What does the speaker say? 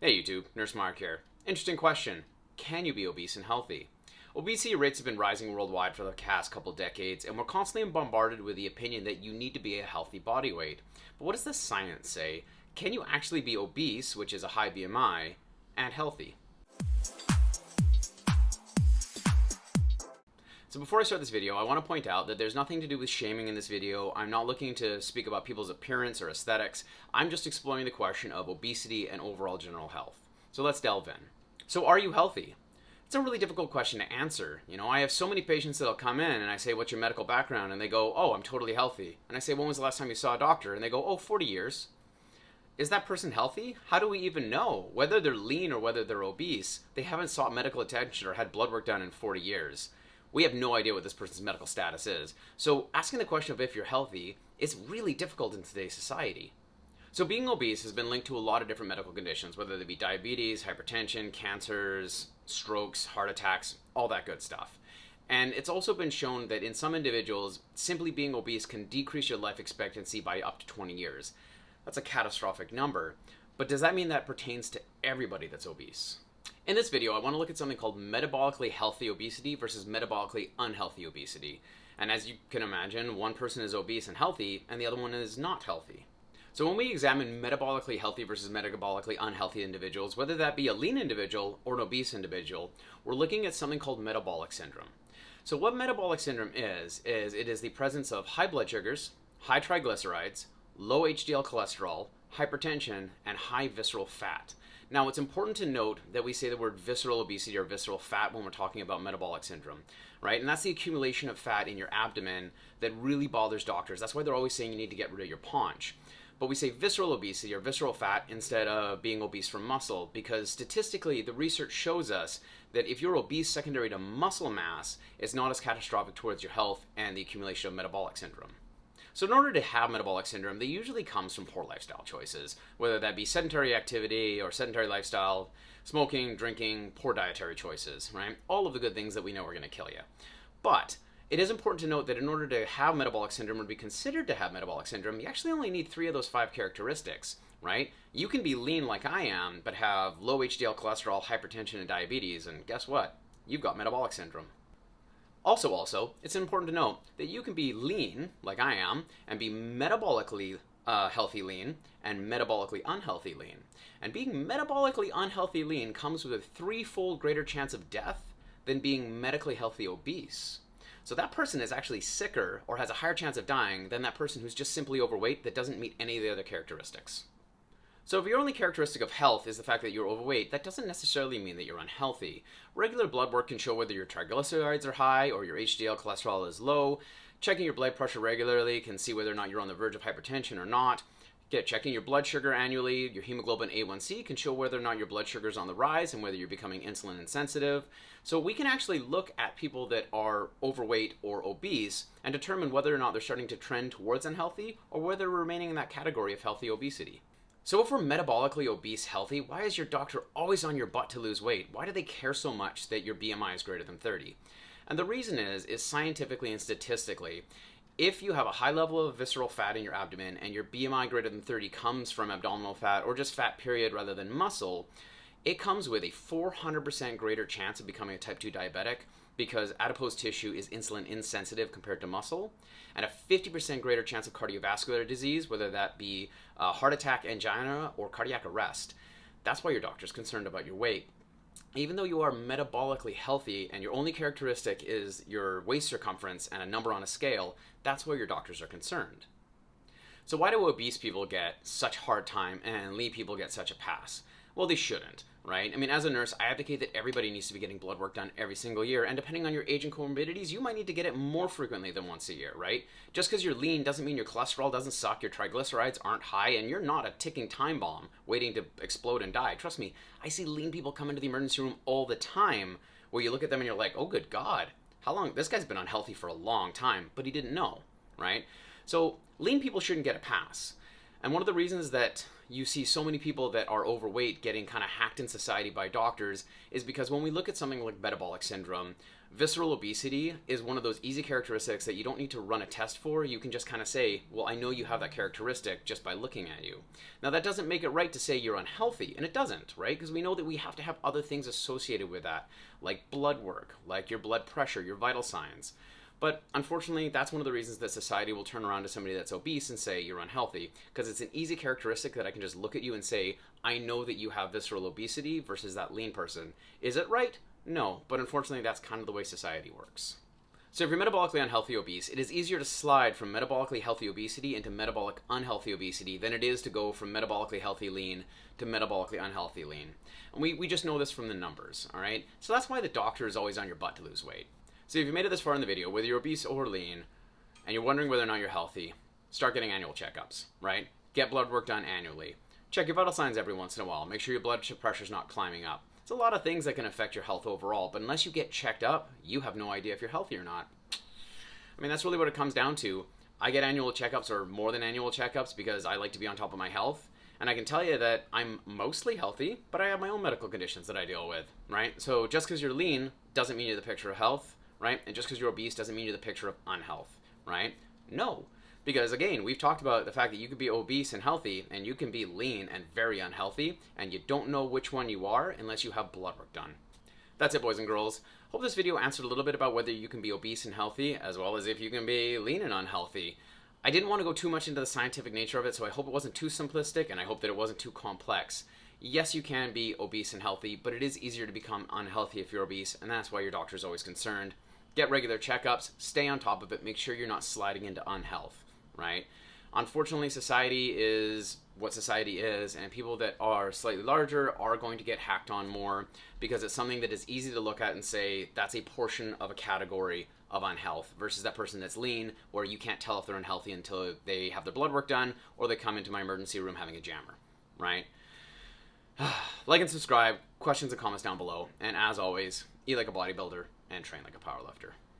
Hey YouTube, Nurse Marc here. Interesting question. Can you be obese and healthy? Obesity rates have been rising worldwide for the past couple decades, and we're constantly bombarded with the opinion that you need to be a healthy body weight. But what does the science say? Can you actually be obese, which is a high BMI, and healthy? So before I start this video, I want to point out that there's nothing to do with shaming in this video. I'm not looking to speak about people's appearance or aesthetics. I'm just exploring the question of obesity and overall general health. So let's delve in. So are you healthy? It's a really difficult question to answer. I have so many patients that'll come in and I say, what's your medical background? And they go, oh, I'm totally healthy. And I say, when was the last time you saw a doctor? And they go, oh, 40 years. Is that person healthy? How do we even know? Whether they're lean or whether they're obese, they haven't sought medical attention or had blood work done in 40 years. We have no idea what this person's medical status is. So asking the question of if you're healthy is really difficult in today's society. So being obese has been linked to a lot of different medical conditions, whether they be diabetes, hypertension, cancers, strokes, heart attacks, all that good stuff. And it's also been shown that in some individuals, simply being obese can decrease your life expectancy by up to 20 years. That's a catastrophic number. But does that mean that pertains to everybody that's obese? In this video, I want to look at something called metabolically healthy obesity versus metabolically unhealthy obesity. And as you can imagine, one person is obese and healthy, and the other one is not healthy. So when we examine metabolically healthy versus metabolically unhealthy individuals, whether that be a lean individual or an obese individual, we're looking at something called metabolic syndrome. So what metabolic syndrome is it is the presence of high blood sugars, high triglycerides, low HDL cholesterol, hypertension, and high visceral fat. Now, it's important to note that we say the word visceral obesity or visceral fat when we're talking about metabolic syndrome, right? And that's the accumulation of fat in your abdomen that really bothers doctors. That's why they're always saying you need to get rid of your paunch. But we say visceral obesity or visceral fat instead of being obese from muscle, because statistically, the research shows us that if you're obese secondary to muscle mass, it's not as catastrophic towards your health and the accumulation of metabolic syndrome. So in order to have metabolic syndrome, they usually comes from poor lifestyle choices, whether that be sedentary activity or sedentary lifestyle, smoking, drinking, poor dietary choices, right? All of the good things that we know are going to kill you. But it is important to note that in order to have metabolic syndrome or be considered to have metabolic syndrome, you actually only need 3 of those 5 characteristics, right? You can be lean like I am, but have low HDL cholesterol, hypertension, and diabetes, and guess what? You've got metabolic syndrome. Also, it's important to note that you can be lean, like I am, and be metabolically healthy lean and metabolically unhealthy lean. And being metabolically unhealthy lean comes with a 3-fold greater chance of death than being medically healthy obese. So that person is actually sicker or has a higher chance of dying than that person who's just simply overweight that doesn't meet any of the other characteristics. So if your only characteristic of health is the fact that you're overweight, that doesn't necessarily mean that you're unhealthy. Regular blood work can show whether your triglycerides are high or your HDL cholesterol is low. Checking your blood pressure regularly can see whether or not you're on the verge of hypertension or not. Checking your blood sugar annually, your hemoglobin A1C can show whether or not your blood sugar is on the rise and whether you're becoming insulin insensitive. So we can actually look at people that are overweight or obese and determine whether or not they're starting to trend towards unhealthy or whether they're remaining in that category of healthy obesity. So if we're metabolically obese healthy, why is your doctor always on your butt to lose weight? Why do they care so much that your BMI is greater than 30? And the reason is scientifically and statistically, if you have a high level of visceral fat in your abdomen and your BMI greater than 30 comes from abdominal fat or just fat period rather than muscle, it comes with a 400% greater chance of becoming a type 2 diabetic because adipose tissue is insulin insensitive compared to muscle, and a 50% greater chance of cardiovascular disease, whether that be heart attack, angina, or cardiac arrest. That's why your doctor's concerned about your weight. Even though you are metabolically healthy and your only characteristic is your waist circumference and a number on a scale, that's why your doctors are concerned. So why do obese people get such a hard time and lean people get such a pass? Well, they shouldn't, right? I mean, as a nurse, I advocate that everybody needs to be getting blood work done every single year, and depending on your age and comorbidities, you might need to get it more frequently than once a year, right? Just because you're lean doesn't mean your cholesterol doesn't suck, your triglycerides aren't high, and you're not a ticking time bomb waiting to explode and die. Trust me, I see lean people come into the emergency room all the time where you look at them and you're like, oh, good God, how long? This guy's been unhealthy for a long time, but he didn't know, right? So lean people shouldn't get a pass. And one of the reasons that you see so many people that are overweight getting kind of hacked in society by doctors is because when we look at something like metabolic syndrome, visceral obesity is one of those easy characteristics that you don't need to run a test for. You can just kind of say, well, I know you have that characteristic just by looking at you. Now, that doesn't make it right to say you're unhealthy, and it doesn't, right? Because we know that we have to have other things associated with that, like blood work, like your blood pressure, your vital signs. But unfortunately, that's one of the reasons that society will turn around to somebody that's obese and say you're unhealthy, because it's an easy characteristic that I can just look at you and say, I know that you have visceral obesity versus that lean person. Is it right? No, but unfortunately, that's kind of the way society works. So if you're metabolically unhealthy obese, it is easier to slide from metabolically healthy obesity into metabolic unhealthy obesity than it is to go from metabolically healthy lean to metabolically unhealthy lean. And we just know this from the numbers, all right? So that's why the doctor is always on your butt to lose weight. So if you made it this far in the video, whether you're obese or lean, and you're wondering whether or not you're healthy, start getting annual checkups, right? Get blood work done annually. Check your vital signs every once in a while. Make sure your blood pressure's not climbing up. It's a lot of things that can affect your health overall, but unless you get checked up, you have no idea if you're healthy or not. I mean, that's really what it comes down to. I get annual checkups or more than annual checkups because I like to be on top of my health. And I can tell you that I'm mostly healthy, but I have my own medical conditions that I deal with, right? So just because you're lean doesn't mean you're the picture of health, right? And just because you're obese doesn't mean you're the picture of unhealth, right? No. Because again, we've talked about the fact that you could be obese and healthy, and you can be lean and very unhealthy, and you don't know which one you are unless you have blood work done. That's it, boys and girls. Hope this video answered a little bit about whether you can be obese and healthy, as well as if you can be lean and unhealthy. I didn't want to go too much into the scientific nature of it, so I hope it wasn't too simplistic, and I hope that it wasn't too complex. Yes, you can be obese and healthy, but it is easier to become unhealthy if you're obese, and that's why your doctor is always concerned. Get regular checkups, stay on top of it, make sure you're not sliding into unhealth, right? Unfortunately, society is what society is, and people that are slightly larger are going to get hacked on more because it's something that is easy to look at and say that's a portion of a category of unhealth versus that person that's lean where you can't tell if they're unhealthy until they have their blood work done or they come into my emergency room having a jammer, right? Like and subscribe, questions and comments down below, and as always, eat like a bodybuilder and train like a powerlifter.